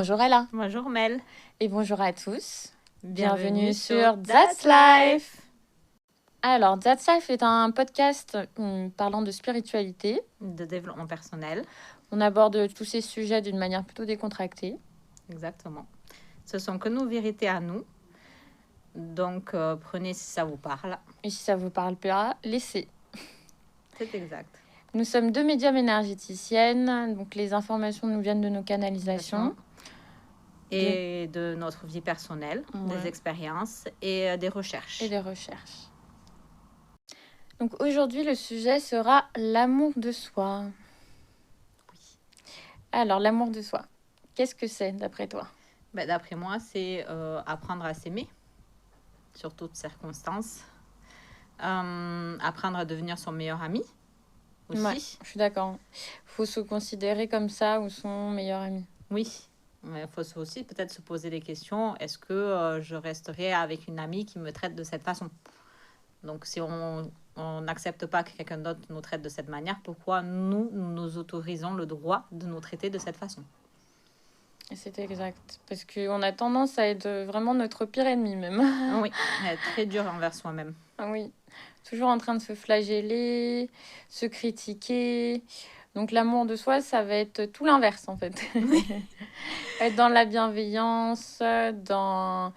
Bonjour Ella Bonjour Mel. et bonjour à tous. Bienvenue sur sur That's That's Life. Alors, That's Life est un podcast parlant de spiritualité. De développement personnel. On aborde tous ces sujets d'une manière plutôt décontractée. Exactement. Ce sont que nos vérités à nous. Donc, prenez si ça vous parle. Et si ça vous parle pas, laissez. C'est exact. Nous sommes deux médiums énergéticiennes, donc les informations nous viennent de nos canalisations. Et de notre vie personnelle, Ouais. des expériences et des recherches. Et des recherches. Donc aujourd'hui, le sujet sera l'amour de soi. Oui. Alors, l'amour de soi, qu'est-ce que c'est d'après toi? D'après moi, c'est apprendre à s'aimer, sur toutes circonstances. Apprendre à devenir son meilleur ami aussi. Ouais, je suis d'accord. Il faut se considérer comme ça ou son meilleur ami. Oui. Il faut aussi peut-être se poser des questions. Est-ce que je resterai avec une amie qui me traite de cette façon? Donc, si on n'accepte pas que quelqu'un d'autre nous traite de cette manière, pourquoi nous autorisons le droit de nous traiter de cette façon? C'est exact. Parce qu'on a tendance à être vraiment notre pire ennemi même. Oui, être très dur envers soi-même. Oui, toujours en train de se flageller, se critiquer. Donc l'amour de soi, ça va être tout l'inverse en fait. Être dans la bienveillance, dans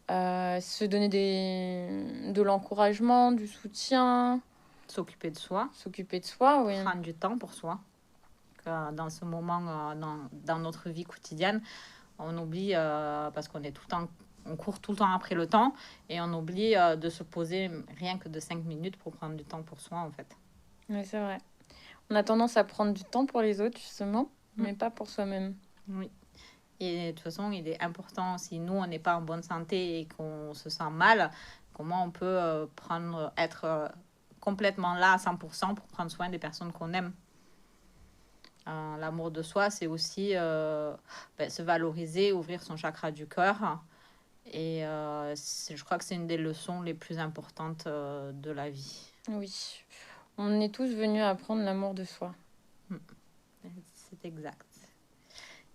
se donner de l'encouragement, du soutien, S'occuper de soi, s'occuper de soi, oui. prendre du temps pour soi. Dans ce moment, dans notre vie quotidienne, on oublie, parce qu'on est tout le temps, on court tout le temps après le temps, et on oublie de se poser rien que de 5 minutes pour prendre du temps pour soi, en fait. Oui, c'est vrai. On a tendance à prendre du temps pour les autres, justement, mais pas pour soi-même. Oui. Et de toute façon, il est important, si nous, on n'est pas en bonne santé et qu'on se sent mal, comment on peut être complètement là à 100% pour prendre soin des personnes qu'on aime. L'amour de soi, c'est aussi se valoriser, ouvrir son chakra du cœur. Et je crois que c'est une des leçons les plus importantes de la vie. Oui, on est tous venus apprendre l'amour de soi. C'est exact.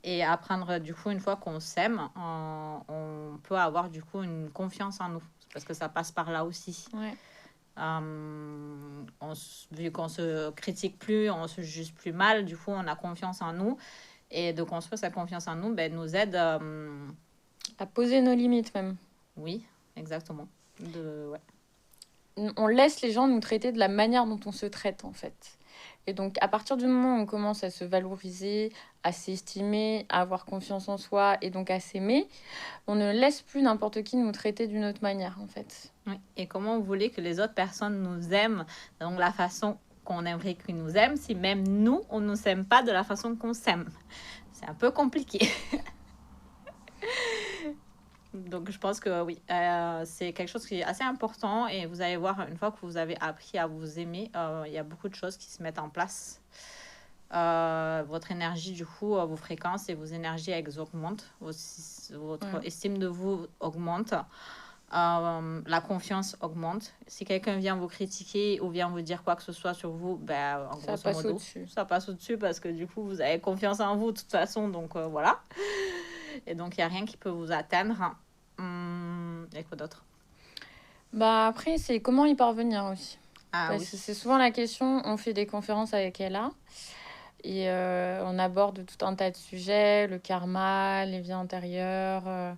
Et apprendre, du coup, une fois qu'on s'aime, on peut avoir, du coup, une confiance en nous. Parce que ça passe par là aussi. Ouais. Vu qu'on se critique plus, on se juge plus mal, du coup, on a confiance en nous. Et de construire cette confiance en nous, nous aide... à poser nos limites même. Oui, exactement. On laisse les gens nous traiter de la manière dont on se traite, en fait. Et donc, à partir du moment où on commence à se valoriser, à s'estimer, à avoir confiance en soi et donc à s'aimer, on ne laisse plus n'importe qui nous traiter d'une autre manière, en fait. Oui. Et comment vous voulez que les autres personnes nous aiment, donc la façon qu'on aimerait qu'ils nous aiment, si même nous, on ne s'aime pas de la façon qu'on s'aime? C'est un peu compliqué. Donc, je pense que oui, c'est quelque chose qui est assez important. Et vous allez voir, une fois que vous avez appris à vous aimer, il y a beaucoup de choses qui se mettent en place. Votre énergie, du coup, vos fréquences et vos énergies, elles augmentent. Votre estime de vous augmente. La confiance augmente. Si quelqu'un vient vous critiquer ou vient vous dire quoi que ce soit sur vous, en Ça grosso passe modo, au-dessus. ça passe au-dessus parce que du coup, vous avez confiance en vous de toute façon. Donc, voilà. Et donc, il n'y a rien qui peut vous atteindre. Et quoi d'autre? Après, c'est comment y parvenir aussi. Parce que c'est souvent la question. On fait des conférences avec Ella et on aborde tout un tas de sujets, le karma, les vies antérieures,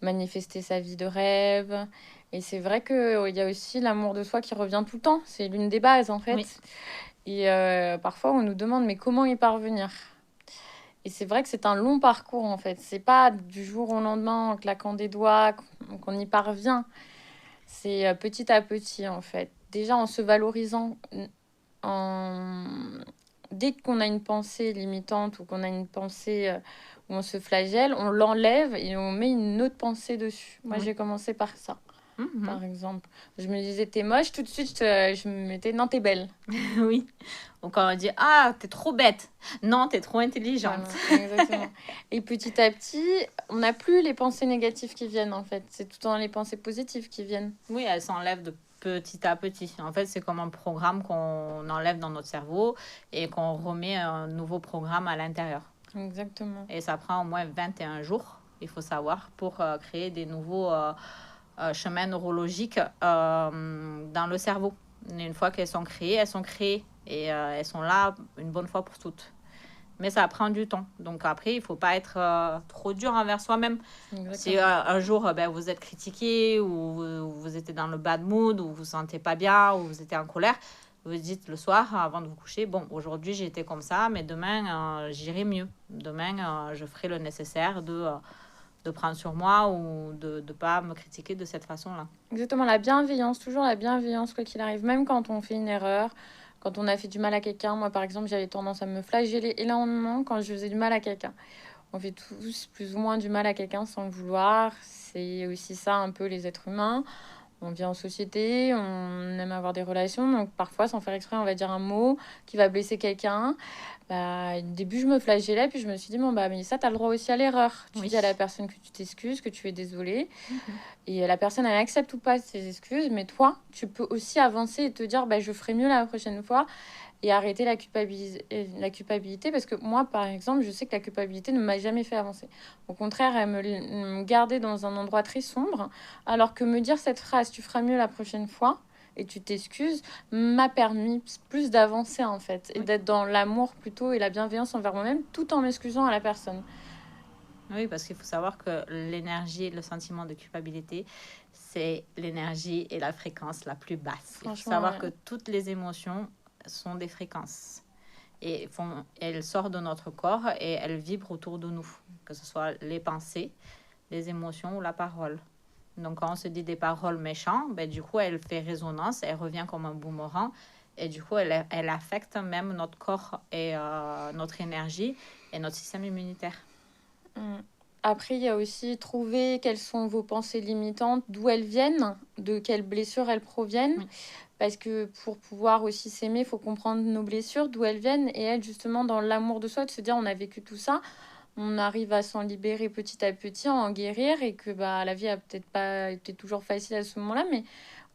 manifester sa vie de rêve. Et c'est vrai qu'il y a aussi l'amour de soi qui revient tout le temps. C'est l'une des bases, en fait. Oui. Et parfois, on nous demande, mais comment y parvenir? Et c'est vrai que c'est un long parcours, en fait. C'est pas du jour au lendemain, en claquant des doigts, qu'on y parvient. C'est petit à petit, en fait. Déjà, en se valorisant, en... dès qu'on a une pensée limitante ou qu'on a une pensée où on se flagelle, on l'enlève et on met une autre pensée dessus. Moi, j'ai commencé par ça. Par exemple, je me disais t'es moche, tout de suite je me mettais non t'es belle. Oui. Donc quand on dit ah t'es trop bête, non t'es trop intelligente. Voilà, exactement. Et petit à petit, on n'a plus les pensées négatives qui viennent en fait. C'est tout le temps les pensées positives qui viennent. Oui, elles s'enlèvent de petit à petit. En fait, c'est comme un programme qu'on enlève dans notre cerveau et qu'on remet un nouveau programme à l'intérieur. Exactement. Et ça prend au moins 21 jours, il faut savoir, pour créer des nouveaux chemins neurologiques dans le cerveau. Et une fois qu'elles sont créées, elles sont créées. Et elles sont là une bonne fois pour toutes. Mais ça prend du temps. Donc après, il ne faut pas être trop dur envers soi-même. Si Exactement. un jour, vous êtes critiqué ou vous êtes dans le bad mood ou vous ne vous sentez pas bien ou vous êtes en colère, vous dites le soir avant de vous coucher, bon, aujourd'hui j'ai été comme ça, mais demain j'irai mieux. Demain, je ferai le nécessaire de prendre sur moi ou de ne pas me critiquer de cette façon-là. Exactement, la bienveillance, toujours la bienveillance, quoi qu'il arrive, même quand on fait une erreur, quand on a fait du mal à quelqu'un. Moi, par exemple, j'avais tendance à me flageller énormément quand je faisais du mal à quelqu'un. On fait tous plus ou moins du mal à quelqu'un sans le vouloir. C'est aussi ça un peu les êtres humains. On vit en société, on aime avoir des relations, donc parfois, sans faire exprès, on va dire un mot qui va blesser quelqu'un. Bah, au début, je me flagellais, puis je me suis dit, bon, bah, mais ça, t'as le droit aussi à l'erreur. Tu Oui. dis à la personne que tu t'excuses, que tu es désolée, Mhm. et la personne, elle accepte ou pas ses excuses, mais toi, tu peux aussi avancer et te dire, bah, je ferai mieux la prochaine fois, et arrêter la culpabilité, parce que moi, par exemple, je sais que la culpabilité ne m'a jamais fait avancer. Au contraire, elle me gardait dans un endroit très sombre, alors que me dire cette phrase, tu feras mieux la prochaine fois, et tu t'excuses, m'a permis plus d'avancer, en fait, et Oui. d'être dans l'amour plutôt et la bienveillance envers moi-même, tout en m'excusant à la personne. Oui, parce qu'il faut savoir que l'énergie et le sentiment de culpabilité, c'est l'énergie et la fréquence la plus basse. Il faut Franchement, savoir ouais. que toutes les émotions sont des fréquences. Et elles sortent de notre corps et elles vibrent autour de nous, que ce soit les pensées, les émotions ou la parole. Donc quand on se dit des paroles méchantes, du coup, elle fait résonance, elle revient comme un boomerang. Et du coup, elle affecte même notre corps et notre énergie et notre système immunitaire. Mm. Après, il y a aussi trouver quelles sont vos pensées limitantes, d'où elles viennent, de quelles blessures elles proviennent. Oui. Parce que pour pouvoir aussi s'aimer, il faut comprendre nos blessures, d'où elles viennent, et être justement dans l'amour de soi, de se dire on a vécu tout ça, on arrive à s'en libérer petit à petit, à en guérir, et que bah, la vie a peut-être pas été toujours facile à ce moment-là, mais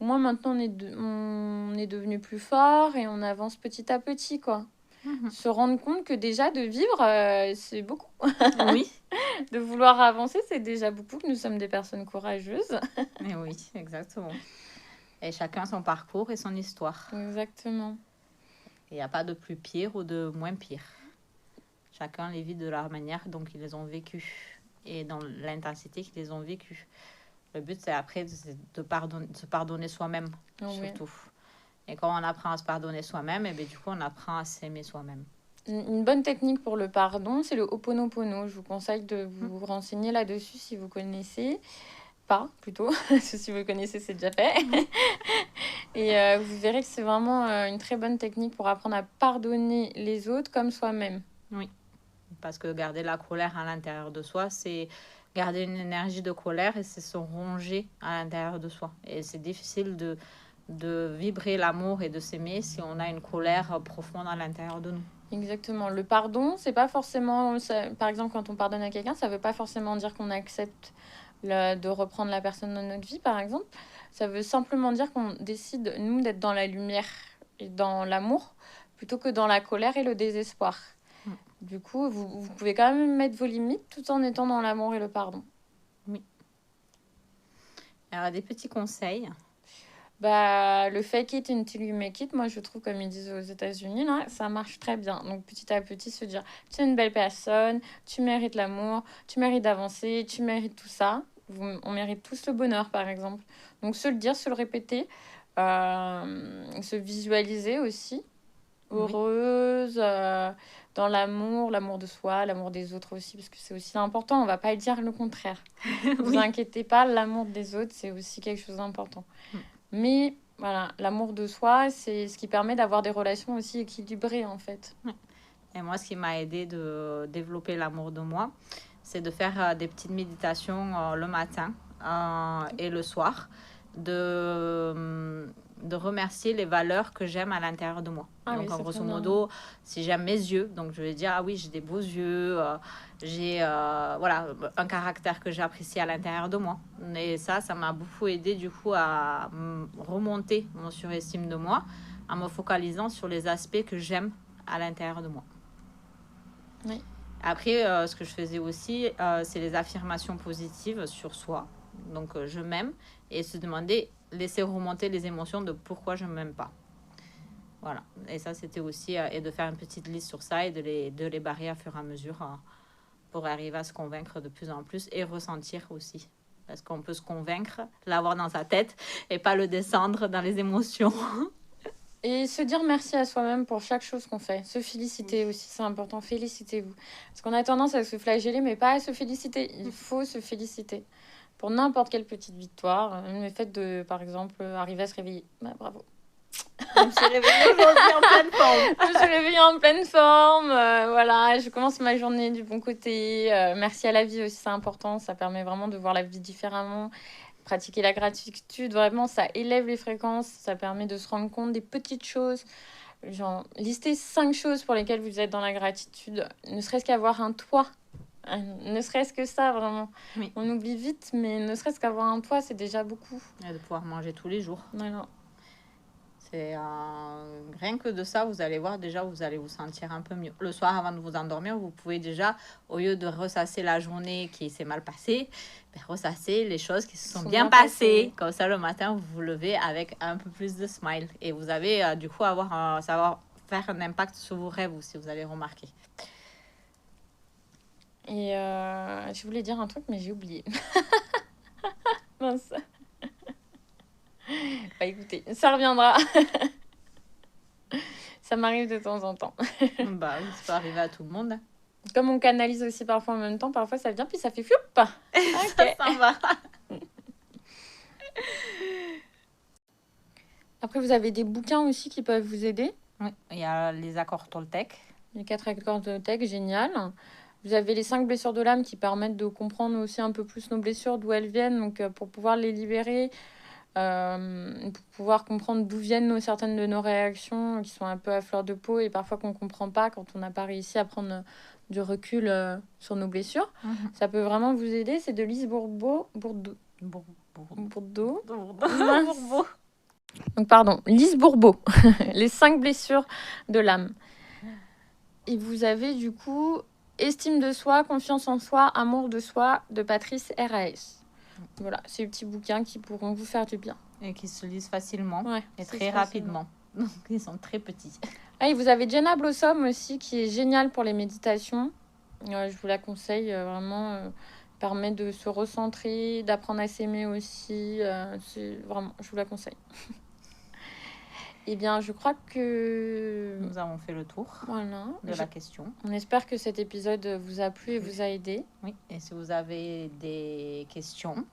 au moins maintenant on est devenu plus fort et on avance petit à petit, quoi. Mhm. Se rendre compte que déjà de vivre, c'est beaucoup. Oui, De vouloir avancer, c'est déjà beaucoup, que nous sommes des personnes courageuses. mais oui, exactement. Et chacun son parcours et son histoire. Exactement. Il n'y a pas de plus pire ou de moins pire. Chacun les vit de la manière dont ils les ont vécus et dans l'intensité qu'ils les ont vécus. Le but, c'est après de se pardonner soi-même, Oui. surtout. Et quand on apprend à se pardonner soi-même, et bien, du coup, on apprend à s'aimer soi-même. Une bonne technique pour le pardon, c'est le Ho'oponopono. Je vous conseille de vous renseigner là-dessus si vous connaissez. Pas, plutôt. Parce que si vous connaissez, c'est déjà fait. Et vous verrez que c'est vraiment une très bonne technique pour apprendre à pardonner les autres comme soi-même. Oui, parce que garder la colère à l'intérieur de soi, c'est garder une énergie de colère et c'est se ronger à l'intérieur de soi. Et c'est difficile de vibrer l'amour et de s'aimer si on a une colère profonde à l'intérieur de nous. Exactement. Le pardon, c'est pas forcément... par exemple, quand on pardonne à quelqu'un, ça veut pas forcément dire qu'on accepte de reprendre la personne dans notre vie, par exemple. Ça veut simplement dire qu'on décide, nous, d'être dans la lumière et dans l'amour, plutôt que dans la colère et le désespoir. Mm. Du coup, vous pouvez quand même mettre vos limites tout en étant dans l'amour et le pardon. Oui. Alors, des petits conseils. Bah, le fake it until you make it, moi je trouve, comme ils disent aux États-Unis, là, ça marche très bien. Donc petit à petit, se dire, tu es une belle personne, tu mérites l'amour, tu mérites d'avancer, tu mérites tout ça. On mérite tous le bonheur, par exemple. Donc se le dire, se le répéter, se visualiser aussi, Oui. heureuse, dans l'amour, l'amour de soi, l'amour des autres aussi, parce que c'est aussi important, on va pas dire le contraire. Ne vous Oui. inquiétez pas, l'amour des autres, c'est aussi quelque chose d'important. Mm. Mais voilà, l'amour de soi, c'est ce qui permet d'avoir des relations aussi équilibrées, en fait. Et moi, ce qui m'a aidé de développer l'amour de moi, c'est de faire des petites méditations le matin et le soir, de remercier les valeurs que j'aime à l'intérieur de moi. Ah Donc, oui, c'est grosso très bien. modo, si j'aime mes yeux, donc je vais dire, ah oui, j'ai des beaux yeux, j'ai voilà, un caractère que j'apprécie à l'intérieur de moi. Et ça m'a beaucoup aidé du coup à remonter mon surestime de moi en me focalisant sur les aspects que j'aime à l'intérieur de moi. Oui. Après, ce que je faisais aussi, c'est les affirmations positives sur soi. Donc, je m'aime et se demander, laisser remonter les émotions de pourquoi je ne m'aime pas. Voilà. Et ça, c'était aussi, et de faire une petite liste sur ça et de les barrer à fur et à mesure pour arriver à se convaincre de plus en plus et ressentir aussi. Parce qu'on peut se convaincre, l'avoir dans sa tête et pas le descendre dans les émotions. Et se dire merci à soi-même pour chaque chose qu'on fait. Se féliciter aussi, c'est important. Félicitez-vous. Parce qu'on a tendance à se flageller, mais pas à se féliciter. Il faut se féliciter. Pour n'importe quelle petite victoire. Le fait de, par exemple, arriver à se réveiller. Bah, bravo. Je me suis réveillée aujourd'hui en pleine forme. Je me suis réveillée en pleine forme. Voilà, je commence ma journée du bon côté. Merci à la vie aussi, c'est important. Ça permet vraiment de voir la vie différemment. Pratiquer la gratitude, vraiment, ça élève les fréquences. Ça permet de se rendre compte des petites choses. Genre, listez 5 choses pour lesquelles vous êtes dans la gratitude. Ne serait-ce qu'avoir un toit. Ne serait-ce que ça, vraiment. Oui. On oublie vite, mais ne serait-ce qu'avoir un toit, c'est déjà beaucoup. Et de pouvoir manger tous les jours. Voilà. C'est rien que de ça, vous allez voir, déjà, vous allez vous sentir un peu mieux. Le soir, avant de vous endormir, vous pouvez déjà, au lieu de ressasser la journée qui s'est mal passée, ressasser les choses qui se sont bien passées. Comme ça, le matin, vous vous levez avec un peu plus de smile. Et vous avez, du coup, ça va faire un impact sur vos rêves aussi, vous allez remarquer. Et je voulais dire un truc, mais j'ai oublié. Mince. Bah écoutez, ça reviendra. Ça m'arrive de temps en temps. Bah oui, ça peut arriver à tout le monde. Comme on canalise aussi parfois en même temps, parfois ça vient puis ça fait floup. Okay. Ça va. Après, vous avez des bouquins aussi qui peuvent vous aider. Oui, il y a les accords Toltec. Les 4 accords Toltec, génial. Vous avez les 5 blessures de l'âme qui permettent de comprendre aussi un peu plus nos blessures, d'où elles viennent, donc pour pouvoir les libérer. Pour pouvoir comprendre d'où viennent certaines de nos réactions qui sont un peu à fleur de peau et parfois qu'on ne comprend pas quand on n'a pas réussi à prendre du recul sur nos blessures. Ça peut vraiment vous aider. C'est de Lise Bourbeau. Donc, pardon, Lise Bourbeau. Les 5 blessures de l'âme. Et vous avez du coup Estime de soi, confiance en soi, amour de soi de Patrice R.A.S. Voilà, c'est des petits bouquins qui pourront vous faire du bien. Et qui se lisent facilement et très facilement. rapidement. Donc, ils sont très petits. Ah, et vous avez Jenna Blossom aussi, qui est géniale pour les méditations. Je vous la conseille, vraiment. Permet de se recentrer, d'apprendre à s'aimer aussi. C'est vraiment, je vous la conseille. Eh bien, je crois que nous avons fait le tour de la question. On espère que cet épisode vous a plu et vous a aidé. Oui, et si vous avez des questions,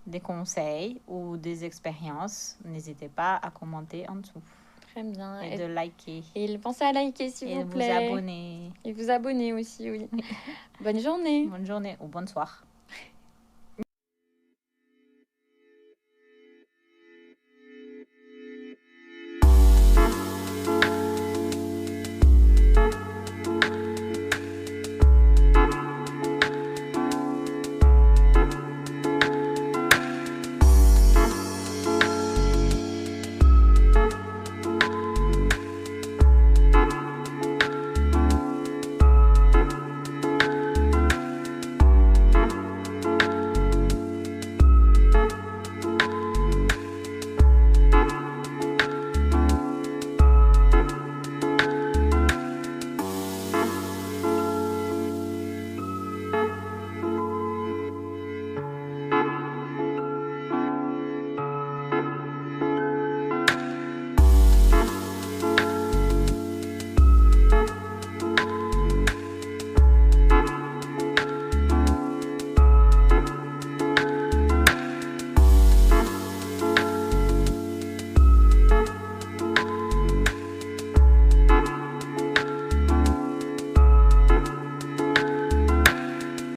des conseils ou des expériences, n'hésitez pas à commenter en dessous. Très bien. Et de liker. Et pensez à liker, s'il vous plaît. Et vous abonner. Et vous abonner aussi, oui. Bonne journée. Bonne journée ou bonne soir.